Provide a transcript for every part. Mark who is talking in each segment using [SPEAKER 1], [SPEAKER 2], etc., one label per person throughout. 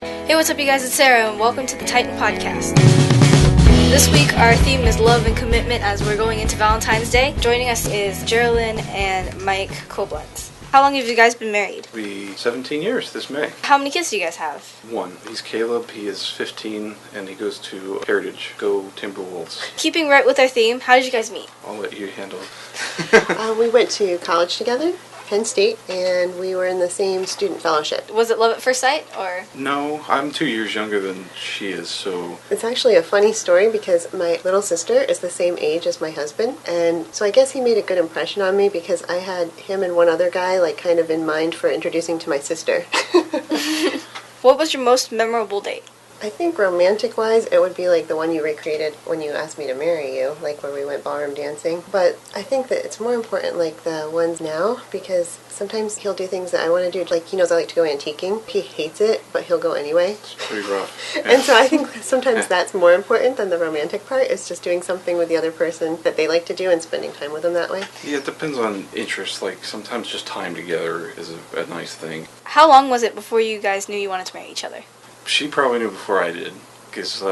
[SPEAKER 1] Hey, what's up, you guys? It's Sarah, and welcome to the Titancast. This week, our theme is love and commitment as we're going into Valentine's Day. Joining us is Geraldine and Mike Coblentz. How long have you guys been married?
[SPEAKER 2] It'll be 17 years this May.
[SPEAKER 1] How many kids do you guys have?
[SPEAKER 2] One. He's Caleb. He is 15, and he goes to Heritage. Go Timberwolves.
[SPEAKER 1] Keeping right with our theme, how did you guys meet?
[SPEAKER 2] I'll let you handle it.
[SPEAKER 3] We went to college together, Penn State, and we were in the same student fellowship.
[SPEAKER 1] Was it love at first sight, or?
[SPEAKER 2] No, I'm 2 years younger than she is, so...
[SPEAKER 3] It's actually a funny story because my little sister is the same age as my husband, and so I guess he made a good impression on me because I had him and one other guy kind of in mind for introducing to my sister.
[SPEAKER 1] What was your most memorable date?
[SPEAKER 3] I think romantic-wise, it would be the one you recreated when you asked me to marry you, where we went ballroom dancing. But I think that it's more important, the ones now, because sometimes he'll do things that I want to do. He knows I like to go antiquing. He hates it, but he'll go anyway.
[SPEAKER 2] It's pretty rough.
[SPEAKER 3] And so I think sometimes that's more important than the romantic part. It's just doing something with the other person that they like to do and spending time with them that way.
[SPEAKER 2] Yeah, it depends on interest. Sometimes just time together is a nice thing.
[SPEAKER 1] How long was it before you guys knew you wanted to marry each other?
[SPEAKER 2] She probably knew before I did, because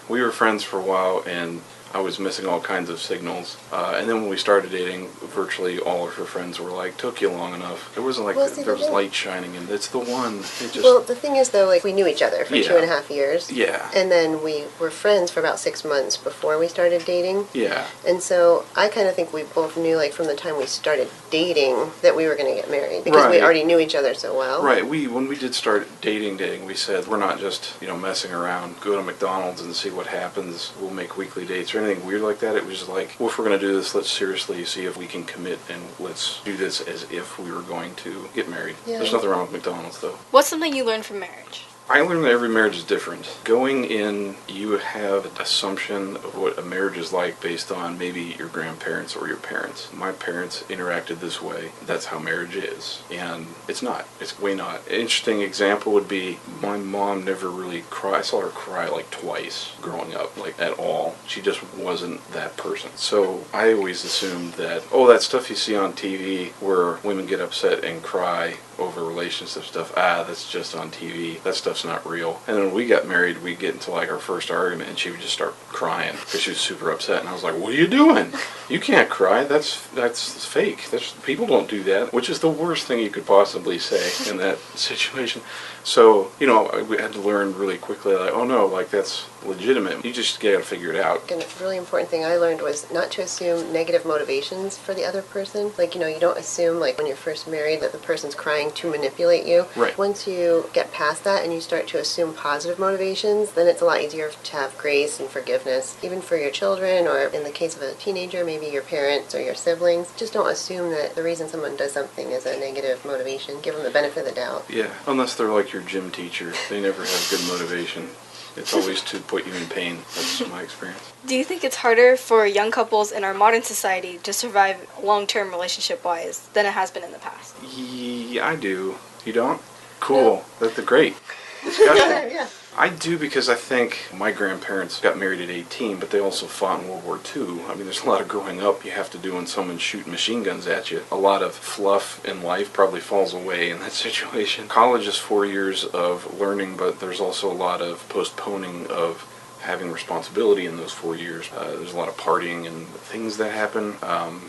[SPEAKER 2] we were friends for a while, and I was missing all kinds of signals. And then when we started dating, virtually all of her friends were like, took you long enough. It wasn't there was light shining, and it's the one.
[SPEAKER 3] Well, the thing is, though, we knew each other for 2.5 years.
[SPEAKER 2] Yeah.
[SPEAKER 3] And then we were friends for about 6 months before we started dating.
[SPEAKER 2] Yeah.
[SPEAKER 3] And so I kind of think we both knew, from the time we started dating, that we were going to get married. Because we already knew each other so well.
[SPEAKER 2] Right. When we did start dating, we said, we're not just, messing around. Go to McDonald's and see what happens. We'll make weekly dates or anything weird like that. It was well, if we're going to do this, let's seriously see if we can commit, and let's do this as if we were going to get married. Yeah. There's nothing wrong with McDonald's, though.
[SPEAKER 1] What's something you learned from marriage?
[SPEAKER 2] I learned that every marriage is different. Going in, you have an assumption of what a marriage is like based on maybe your grandparents or your parents. My parents interacted this way. That's how marriage is. And it's not. It's way not. An interesting example would be my mom never really cried. I saw her cry twice growing up, at all. She just wasn't that person. So I always assumed that, that stuff you see on TV where women get upset and cry over relationship stuff, that's just on TV. That stuff's not real. And then when we got married, we'd get into our first argument, and she would just start crying because she was super upset. And I was like, "What are you doing? You can't cry. That's fake. People don't do that," which is the worst thing you could possibly say in that situation. So, we had to learn really quickly, oh no, that's legitimate. You just gotta figure it out.
[SPEAKER 3] And a really important thing I learned was not to assume negative motivations for the other person. You don't assume, when you're first married, that the person's crying to manipulate you.
[SPEAKER 2] Right.
[SPEAKER 3] Once you get past that and you start to assume positive motivations, then it's a lot easier to have grace and forgiveness, even for your children, or in the case of a teenager, maybe your parents or your siblings. Just don't assume that the reason someone does something is a negative motivation. Give them the benefit of the doubt.
[SPEAKER 2] Yeah, unless they're your gym teacher. They never have good motivation. It's always to put you in pain. That's my experience.
[SPEAKER 1] Do you think it's harder for young couples in our modern society to survive long-term relationship-wise than it has been in the past?
[SPEAKER 2] Yeah, I do. You don't? Cool. No. That's a great discussion.
[SPEAKER 3] Yeah.
[SPEAKER 2] I do, because I think my grandparents got married at 18, but they also fought in World War II. There's a lot of growing up you have to do when someone's shooting machine guns at you. A lot of fluff in life probably falls away in that situation. College is 4 years of learning, but there's also a lot of postponing of having responsibility in those 4 years. There's a lot of partying and things that happen.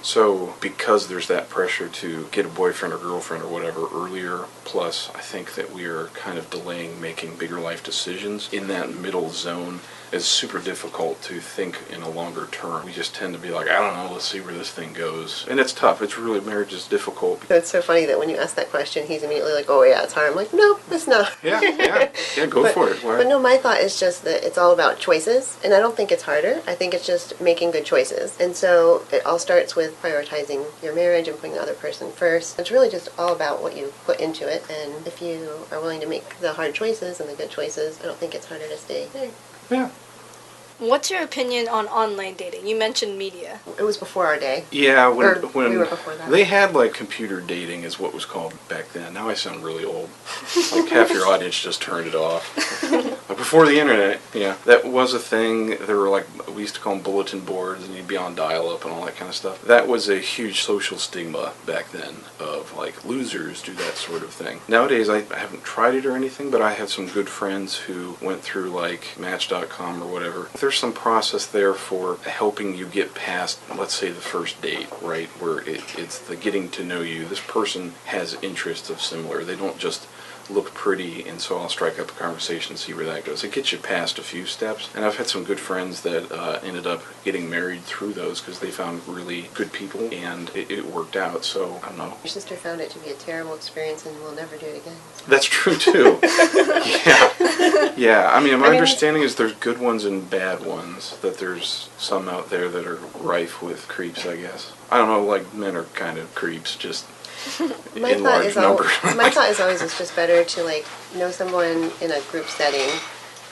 [SPEAKER 2] So because there's that pressure to get a boyfriend or girlfriend or whatever earlier, plus I think that we are kind of delaying making bigger life decisions in that middle zone. It's super difficult to think in a longer term. We just tend to be I don't know, let's see where this thing goes. And it's tough. It's really, marriage is difficult.
[SPEAKER 3] It's so funny that when you ask that question, he's immediately oh yeah, it's hard. I'm no, it's not.
[SPEAKER 2] Yeah, go for it.
[SPEAKER 3] But no, my thought is just that it's all about choices, and I don't think it's harder. I think it's just making good choices. And so it all starts with prioritizing your marriage and putting the other person first. It's really just all about what you put into it, and if you are willing to make the hard choices and the good choices, I don't think it's harder to stay there.
[SPEAKER 2] Yeah.
[SPEAKER 1] What's your opinion on online dating? You mentioned media.
[SPEAKER 3] It was before our day.
[SPEAKER 2] Yeah, when
[SPEAKER 3] we were before that.
[SPEAKER 2] They had computer dating is what was called back then. Now I sound really old. Half your audience just turned it off. Before the internet, yeah, that was a thing. There were like, we used to call them bulletin boards, and you'd be on dial-up and all that kind of stuff. That was a huge social stigma back then of like, losers do that sort of thing. Nowadays, I haven't tried it or anything, but I have some good friends who went through like Match.com or whatever. There's some process there for helping you get past, let's say, the first date, right? Where it's the getting to know you. This person has interests of similar. They don't just look pretty, and so I'll strike up a conversation and see where that goes. It gets you past a few steps, and I've had some good friends that ended up getting married through those because they found really good people, and it worked out. So I don't know.
[SPEAKER 3] Your sister found it to be a terrible experience and will never do it again.
[SPEAKER 2] That's true too. Yeah. I mean, my understanding is there's good ones and bad ones. That there's some out there that are rife with creeps, I guess. I don't know. Like, men are kind of creeps, just in large numbers.
[SPEAKER 3] My thought is always it's just better to like know someone in a group setting,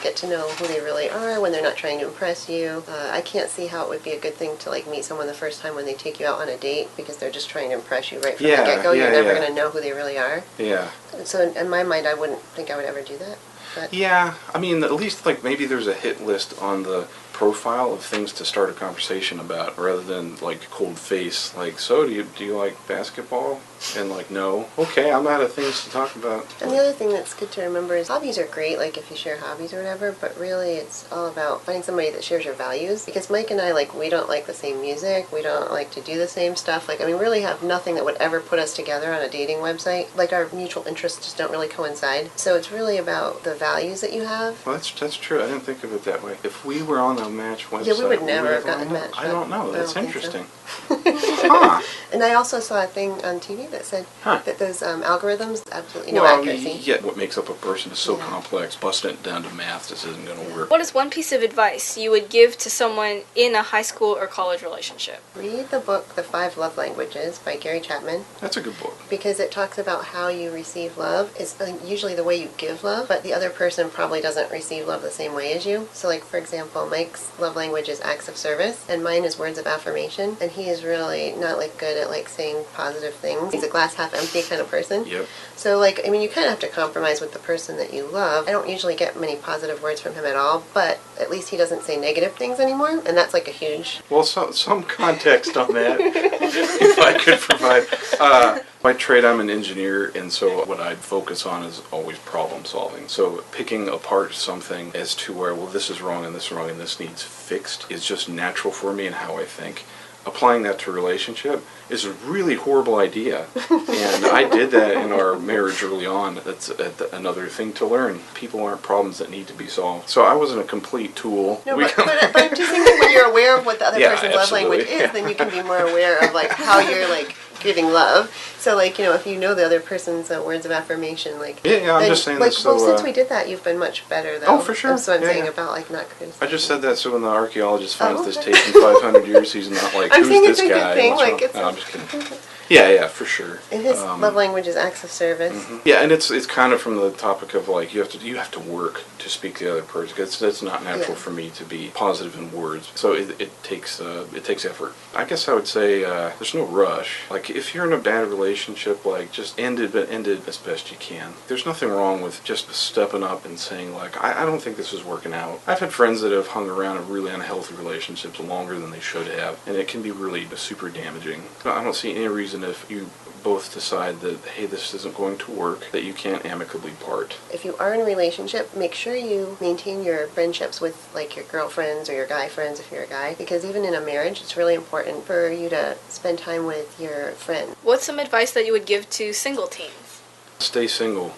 [SPEAKER 3] get to know who they really are when they're not trying to impress you. I can't see how it would be a good thing to like meet someone the first time when they take you out on a date because they're just trying to impress you right from the get-go. You're never going to know who they really are.
[SPEAKER 2] Yeah.
[SPEAKER 3] So in my mind, I wouldn't think I would ever do that. But
[SPEAKER 2] yeah, I mean, at least like maybe there's a hit list on the profile of things to start a conversation about, rather than like cold face, like, so do you like basketball? And like, no. Okay, I'm out of things to talk about.
[SPEAKER 3] And the other thing that's good to remember is hobbies are great, like if you share hobbies or whatever, but really it's all about finding somebody that shares your values. Because Mike and I, like, we don't like the same music, we don't like to do the same stuff. Like, I mean, we really have nothing that would ever put us together on a dating website. Like, our mutual interests just don't really coincide. So it's really about the values that you have.
[SPEAKER 2] Well, that's true. I didn't think of it that way. If we were on a Match website,
[SPEAKER 3] yeah, we would never have gotten matched.
[SPEAKER 2] I don't know. That's interesting.
[SPEAKER 3] Huh. And I also saw a thing on TV that said that those algorithms, absolutely no accuracy.
[SPEAKER 2] Yeah, what makes up a person is so complex. Busting it down to math just isn't going to work.
[SPEAKER 1] What is one piece of advice you would give to someone in a high school or college relationship?
[SPEAKER 3] Read the book The 5 Love Languages by Gary Chapman.
[SPEAKER 2] That's a good book.
[SPEAKER 3] Because it talks about how you receive love is usually the way you give love, but the other person probably doesn't receive love the same way as you. So, like, for example, Mike's love language is acts of service, and mine is words of affirmation, and he is really not, like, good at, like, saying positive things. He's a glass half empty kind of person.
[SPEAKER 2] Yep.
[SPEAKER 3] So, like, I mean, you kind of have to compromise with the person that you love. I don't usually get many positive words from him at all, but at least he doesn't say negative things anymore, and that's, like, a huge...
[SPEAKER 2] Well, some context on that, if I could provide. By trade, I'm an engineer, and so what I'd focus on is always problem solving. So picking apart something as to where, well, this is wrong and this is wrong and this needs fixed is just natural for me and how I think. Applying that to a relationship is a really horrible idea, and I did that in our marriage early on. That's another thing to learn. People aren't problems that need to be solved. So I wasn't a complete tool.
[SPEAKER 3] No, but I'm just thinking when you're aware of what the other person's love language is, then you can be more aware of, like, how you're, like, giving love. So, like, you know, if you know the other person's words of affirmation, like...
[SPEAKER 2] Yeah, I'm just saying
[SPEAKER 3] like,
[SPEAKER 2] that
[SPEAKER 3] well,
[SPEAKER 2] so...
[SPEAKER 3] since we did that, you've been much better, though.
[SPEAKER 2] Oh, for sure.
[SPEAKER 3] That's what I'm saying about, like, not criticizing.
[SPEAKER 2] I just said that so when the archaeologist finds this tape in 500 years, he's not like,
[SPEAKER 3] I'm
[SPEAKER 2] who's
[SPEAKER 3] saying
[SPEAKER 2] this
[SPEAKER 3] it's a
[SPEAKER 2] guy?
[SPEAKER 3] good thing.
[SPEAKER 2] What's
[SPEAKER 3] Like,
[SPEAKER 2] wrong?
[SPEAKER 3] it's
[SPEAKER 2] No, I'm just kidding. Yeah, for sure.
[SPEAKER 3] And his love language is acts of service.
[SPEAKER 2] Mm-hmm. Yeah, and it's kind of from the topic of, like, you have to work to speak to the other person. That's not natural for me to be positive in words. So it takes effort. I guess I would say there's no rush. Like, if you're in a bad relationship, like, just end it as best you can. There's nothing wrong with just stepping up and saying, like, I don't think this is working out. I've had friends that have hung around in really unhealthy relationships longer than they should have, and it can be really super damaging. I don't see any reason if you both decide that, hey, this isn't going to work, that you can't amicably part.
[SPEAKER 3] If you are in a relationship, make sure you maintain your friendships with, like, your girlfriends or your guy friends if you're a guy, because even in a marriage, it's really important for you to spend time with your friend.
[SPEAKER 1] What's some advice that you would give to single teens?
[SPEAKER 2] Stay single.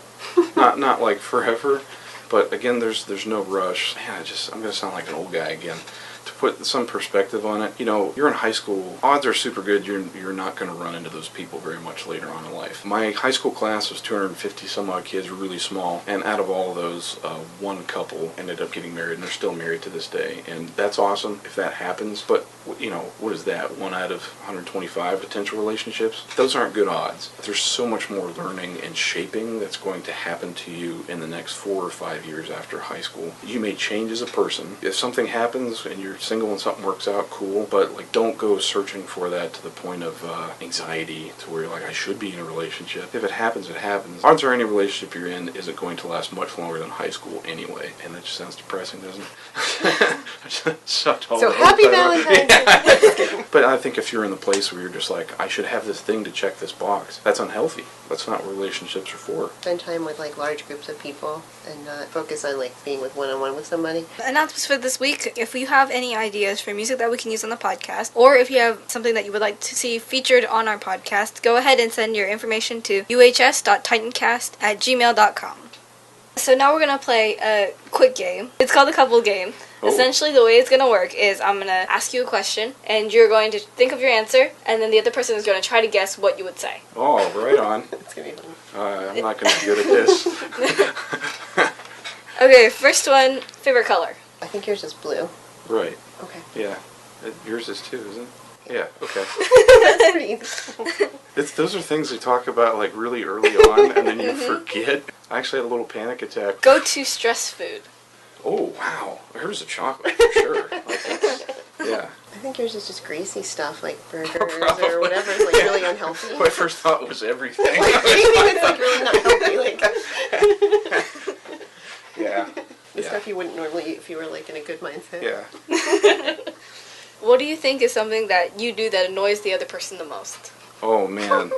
[SPEAKER 2] not like forever, but again, there's no rush. Man, I'm going to sound like an old guy again. To put some perspective on it, you know, you're in high school, odds are super good you're not going to run into those people very much later on in life. My high school class was 250 some odd kids, really small, and out of all of those, one couple ended up getting married, and they're still married to this day, and that's awesome if that happens, but, you know, what is that, 1 out of 125 potential relationships? Those aren't good odds. There's so much more learning and shaping that's going to happen to you in the next 4 or 5 years after high school. You may change as a person. If something happens and you're single and something works out, cool. But like, don't go searching for that to the point of anxiety to where you're like, I should be in a relationship. If it happens, it happens. Odds are any relationship you're in isn't going to last much longer than high school anyway. And that just sounds depressing, doesn't it?
[SPEAKER 3] So happy Valentine's Day.
[SPEAKER 2] But I think if you're in the place where you're just like, I should have this thing to check this box, that's unhealthy. That's not what relationships are for.
[SPEAKER 3] Spend time with like large groups of people and not focus on like being with one-on-one with somebody.
[SPEAKER 1] Announcements for this week. If you have any ideas for music that we can use on the podcast, or if you have something that you would like to see featured on our podcast, go ahead and send your information to UHS.Titancast@gmail.com. So now we're going to play a quick game. It's called the couple game. Oh. Essentially, the way it's going to work is I'm going to ask you a question, and you're going to think of your answer, and then the other person is going to try to guess what you would say.
[SPEAKER 2] Oh, right on.
[SPEAKER 3] It's going to be fun.
[SPEAKER 2] I'm not going to be good at this.
[SPEAKER 1] Okay, first one, favorite color.
[SPEAKER 3] I think yours is blue.
[SPEAKER 2] Right.
[SPEAKER 3] Okay.
[SPEAKER 2] Yeah. Yours is too, isn't it? Yeah, okay.
[SPEAKER 3] That's pretty easy.
[SPEAKER 2] Those are things we talk about like really early on, and then you forget. I actually had a little panic attack.
[SPEAKER 1] Go-to stress food.
[SPEAKER 2] Oh, wow. Hers is chocolate, for sure. Yeah.
[SPEAKER 3] I think yours is just greasy stuff, like burgers or whatever, like really unhealthy.
[SPEAKER 2] My first thought was everything.
[SPEAKER 3] It's like really not healthy, like.
[SPEAKER 2] Yeah.
[SPEAKER 3] The stuff you wouldn't normally eat if you were like in a good mindset.
[SPEAKER 2] Yeah.
[SPEAKER 1] What do you think is something that you do that annoys the other person the most?
[SPEAKER 2] Oh, man.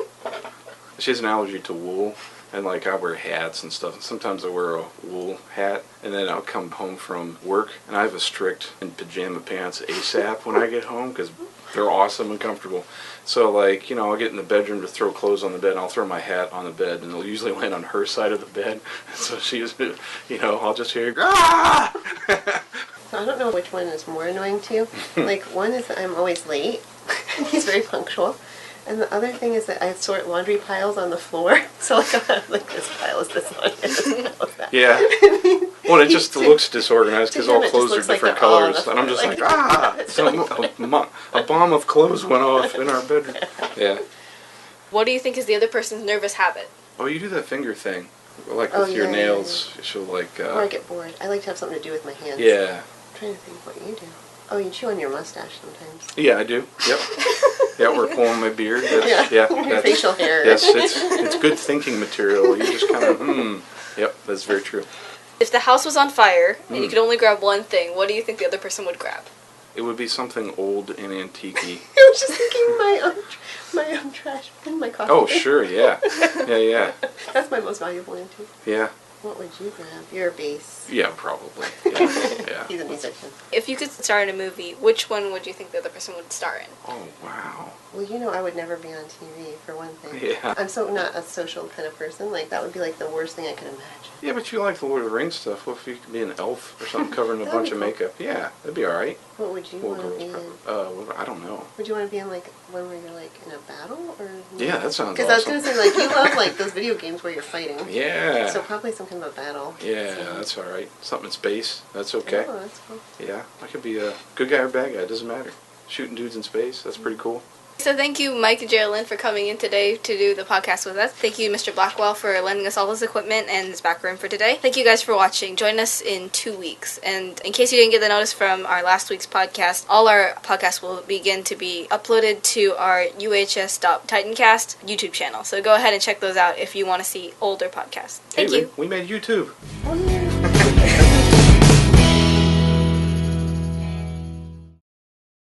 [SPEAKER 2] She has an allergy to wool. And like, I wear hats and stuff. Sometimes I wear a wool hat, and then I'll come home from work, and I have a strict in pajama pants ASAP when I get home, because they're awesome and comfortable. So like, I'll get in the bedroom to throw clothes on the bed, and I'll throw my hat on the bed, and it'll usually land on her side of the bed. So she's, I'll just hear, ah!
[SPEAKER 3] So I don't know which one is more annoying to you. Like, one is that I'm always late. He's very punctual. And the other thing is that I sort laundry piles on the floor. So like, I'll have like this pile is this laundry, this pile is that.
[SPEAKER 2] Yeah. Well, it just looks disorganized because all clothes are different colors. And I'm just like, So a bomb of clothes went off in our bedroom. Yeah.
[SPEAKER 1] What do you think is the other person's nervous habit?
[SPEAKER 2] Oh, you do that finger thing. Like with your nails. Yeah. She'll like...
[SPEAKER 3] or I get bored. I like to have something to do with my hands.
[SPEAKER 2] Yeah.
[SPEAKER 3] I'm trying to think what you do. Oh, you chew on your mustache sometimes.
[SPEAKER 2] Yeah, I do. Yep. Yeah, or pulling my beard. That's,
[SPEAKER 3] your facial hair.
[SPEAKER 2] Yes, it's good thinking material. You just kind of, Yep, that's very true.
[SPEAKER 1] If the house was on fire and you could only grab one thing, what do you think the other person would grab?
[SPEAKER 2] It would be something old and antique-y.
[SPEAKER 3] I was just thinking my own trash bin, my coffee.
[SPEAKER 2] Oh, sure, yeah. Yeah.
[SPEAKER 3] That's my most valuable antique.
[SPEAKER 2] Yeah.
[SPEAKER 3] What would you grab? Your bass.
[SPEAKER 2] Yeah, probably. Yeah.
[SPEAKER 3] He's a musician.
[SPEAKER 1] If you could star in a movie, which one would you think the other person would star in?
[SPEAKER 2] Oh, wow.
[SPEAKER 3] Well, I would never be on TV, for one thing.
[SPEAKER 2] Yeah.
[SPEAKER 3] I'm so not a social kind of person. Like, that would be like the worst thing I could imagine.
[SPEAKER 2] Yeah, but you like the Lord of the Rings stuff. What if you could be an elf or something covered in a bunch of makeup? Yeah, that'd be alright.
[SPEAKER 3] What would you want to be in?
[SPEAKER 2] I don't know.
[SPEAKER 3] Would you want to be in, like, one where you're, like, in a battle? Or
[SPEAKER 2] yeah, that sounds awesome.
[SPEAKER 3] Because I was going to say, like, you love, like, those video games where you're fighting.
[SPEAKER 2] Yeah.
[SPEAKER 3] So probably some kind of a battle.
[SPEAKER 2] Yeah, that's alright. Something in space. That's okay.
[SPEAKER 3] Oh, that's cool.
[SPEAKER 2] Yeah, I could be a good guy or bad guy. It doesn't matter. Shooting dudes in space. That's pretty cool.
[SPEAKER 1] So thank you, Mike and Geraldine, for coming in today to do the podcast with us. Thank you, Mr. Blackwell, for lending us all his equipment and his back room for today. Thank you guys for watching. Join us in 2 weeks. And in case you didn't get the notice from our last week's podcast, all our podcasts will begin to be uploaded to our UHS.Titancast YouTube channel. So go ahead and check those out if you want to see older podcasts. Thank you.
[SPEAKER 2] We made YouTube.
[SPEAKER 3] Oh,